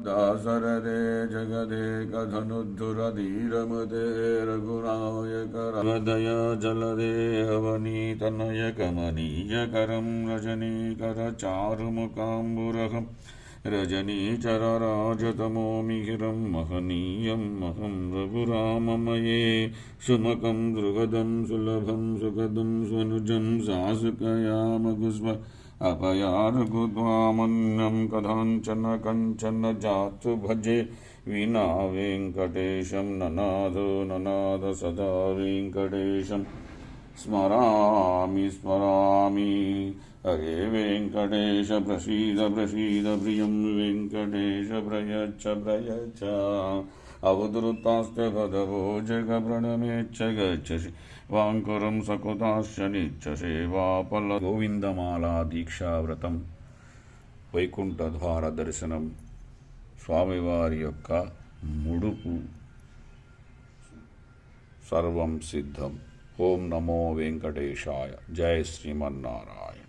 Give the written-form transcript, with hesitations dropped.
दासरदे जगदेकधनुद्धुरधीरमते रघुनायकरदय जलदे अवनीतनयकमनीयकरं रजनीकरचारुमुकाम्बुरहं रजनीचरराजतमो मिहिरं महनीयं महं रघुराममये सुमकं द्रुगदं सुलभं सुखदं स्वनुजं सासुकयामगुस्व अपयार्गुद्वामन्यं कदाञ्चन कञ्चन जातु भजे विना वेङ्कटेशं ननादो ननाद सदा वेङ्कटेशं स्मरामि स्मरामि हरे वेङ्कटेश प्रसीद प्रसीद प्रियं वेङ्कटेश प्रयच्छ प्रयच्छ अवधूतास्ते गदवो जगप्रणमेच्छ गच्छसि వాంకురం సకుతాశ్చ నిత్య సేవాపల గోవిందమాలా దీక్షావ్రతం వైకుంఠ ద్వార దర్శనం స్వామివారి యొక్క ముడుపు సర్వం సిద్ధం. ఓం నమో వెంకటేశాయ. జయ శ్రీమన్నారాయణ.